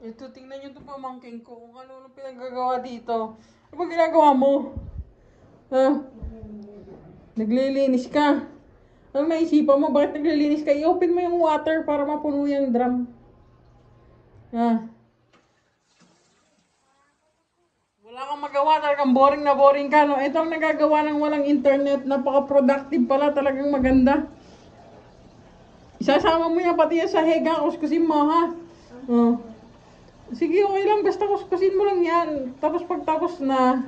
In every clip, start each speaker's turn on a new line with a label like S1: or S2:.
S1: Ito, tingnan nyo ito pamangking ko kung ano pinagagawa dito. Ano ba ginagawa mo? Ha? Naglilinis ka. Ano naisipan mo? Bakit naglilinis ka? I-open mo yung water para mapuno yung drum. Ha? Wala kang magawa. Talagang boring na boring ka. No? Ito ang nagagawa ng walang internet. Napaka-productive pala. Talagang maganda. Isasama mo yan pati yan sa hega. Kuskusin mo, ha? Oh. Sige, okay lang. Basta kuskusin mo lang yan. Tapos pagtapos na,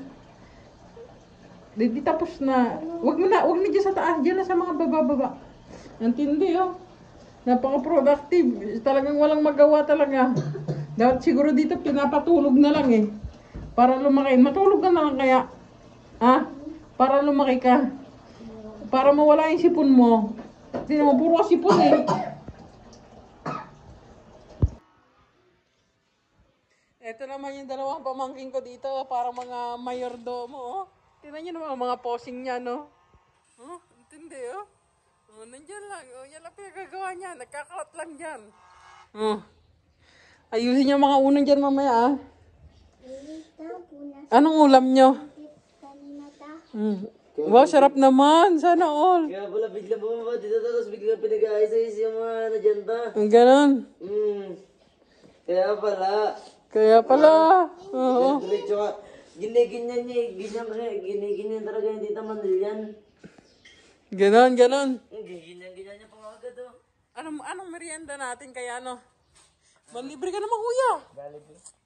S1: di tapos na. Wag na dyan sa taas. Dyan na sa mga baba-baba. Antindi, oh. Napaka-productive. Talagang walang magawa talaga. Dapat siguro dito pinapatulog na lang eh. Para lumaki. Matulog ka na lang kaya. Ha? Para lumaki ka. Para mawala yung sipon mo. Hindi naman puro sipon eh. Ito naman yung dalawang pamangking ko dito. Para mga mayordomo, oh. Tingnan nyo naman mga posing niya, no? Oh, intindi, oh. Oh, nandyan lang. Oh, yan lang pinagagawa niya. Nagkakaot lang dyan. Oh. Ayusin niyo mga unang dyan mamaya, ah. Anong ulam nyo? Wow, sarap naman. Sana all.
S2: Kaya pala bigla bumaba dito tapos bigla pinag-aayos yung mga nadyanta.
S1: Ganon.
S2: Kaya pala.
S1: Oo.
S2: Diretso ka. Giniginyan niya eh. Giniginyan talaga yung tita Manil yan.
S1: Ganon.
S2: Giniginyan niya pa agad oh.
S1: Anong merienda natin kaya ano? Manlibre ka naman kuya.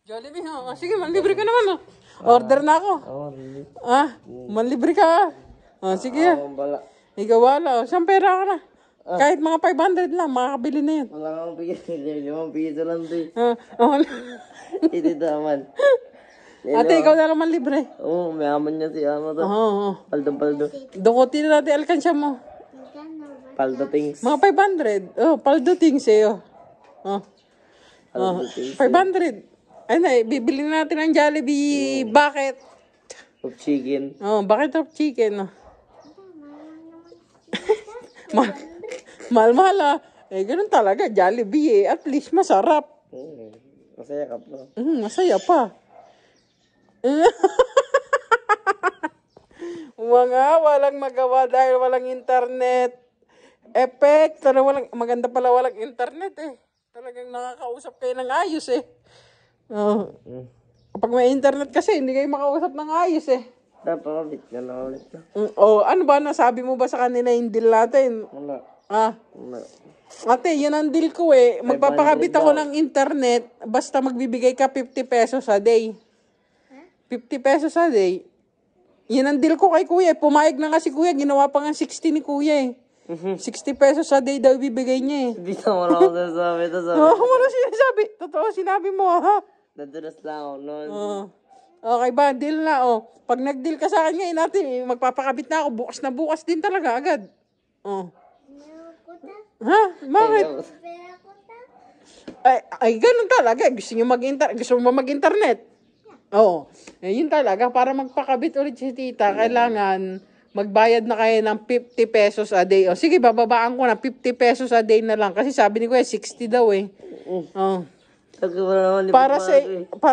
S1: Jollibee ha. Sige, manlibre ka naman oh. Order na ako.
S2: Really?
S1: Manlibre ka. Sige.
S2: Bala.
S1: Ikaw wala. Saan pera ka na? Kahit mga 500 lang, makakabili na yan.
S2: Wala kang piso. 5 piso lang to eh. Hindi naman.
S1: Ate, ikaw na lang manlibre.
S2: Oo, mayaman niya si Ama to.
S1: Oo.
S2: Paldo.
S1: Dukutin na natin alkansya mo.
S2: Paldo things.
S1: Mga 500. Paldo things eh.
S2: Paldo things.
S1: 500. Bibili natin ng Jollibee bucket.
S2: Of chicken.
S1: Bucket of chicken. Mahal-mahal ah. Ganun talaga. Jollibee eh. At least masarap.
S2: Masaya ka pa.
S1: Masaya pa. Mga walang magawa dahil walang internet. Epekto na maganda pala walang internet eh. Talagang nakakausap kayo ng ayos eh. Kapag may internet kasi, hindi kayo makausap ng ayos eh.
S2: Dapat ulit na ulit.
S1: Ano ba, nasabi mo ba sa kanina yung deal natin?
S2: Wala. Wala.
S1: Ate, yun ang deal ko eh. Magpapakabit ako ng internet, basta magbibigay ka 50 pesos a day. 50 pesos a day. Yun ang deal ko kay kuya. Pumayag na nga si kuya, ginawa pa nga 60 ni kuya eh. 60 pesos a day daw ibibigay niya eh.
S2: Hindi na wala ako sinasabi.
S1: Wala sinasabi. Totoo, sinabi mo ha.
S2: Nadulas lang ako noon.
S1: Okay ba? Deal na Pag nag-deal ka sa akin ngayon natin, magpapakabit na ako. Bukas din talaga agad. Ha? Bakit? Ganun talaga. Gusto mo mag-internet? Yun talaga. Para magpakabit ulit si tita, kailangan magbayad na kayo ng 50 pesos a day. Sige, bababaan ko na 50 pesos a day na lang. Kasi sabi ni kuya, 60 daw eh. Para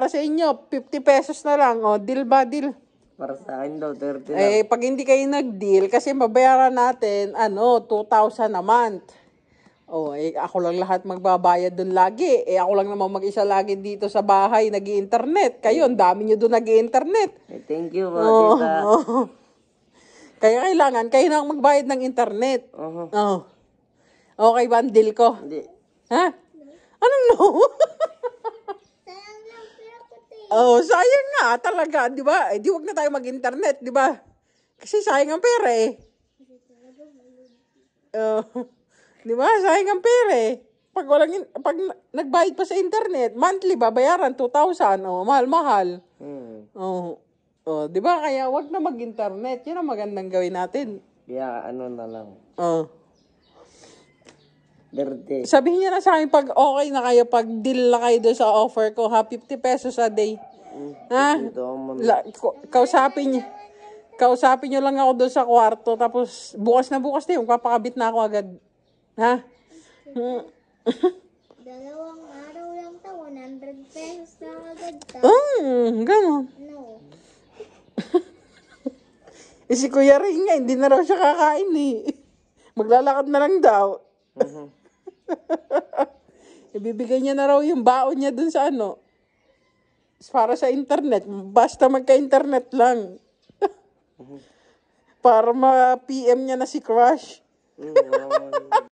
S1: sa inyo, 50 pesos na lang. Deal ba? Deal?
S2: Para sa akin daw, 30 lang.
S1: Pag hindi kayo nag-deal, kasi mabayaran natin, 2,000 a month. Ako lang lahat magbabayad dun lagi. Ako lang naman mag-isa lagi dito sa bahay, nag-i-internet. Kayo, ang dami nyo dun nag-i-internet.
S2: Thank you, tita.
S1: Kaya kailangan, kayo na magbayad ng internet. Okay ba ang deal ko?
S2: Hindi.
S1: Ha? Anong no? Sayang nga talaga, di ba? Di wag na tayo mag-internet, di ba? Kasi sayang ang pera eh. Di ba? Sayang ang pera eh. Pag nagbayad pa sa internet, monthly babayaran 2,000. Mahal-mahal. Di ba? Kaya wag na mag-internet. Yun ang magandang gawin natin.
S2: Kaya na lang. Dirty.
S1: Sabihin niya na sa akin pag okay na kayo, pag deal na kayo doon sa offer ko, 50 pesos a day. Kausapin niyo lang ako doon sa kwarto, tapos bukas na yung papakabit na ako agad. Ha?
S3: 2 araw lang to, 100 pesos.
S1: Ganon.
S3: No.
S1: Eh si Kuya Ring nga, hindi na raw siya kakain eh. Maglalakad na lang daw. Ibibigay niya na raw yung baon niya dun sa ano. Para sa internet. Basta magka-internet lang. Para ma-PM niya na si Crush.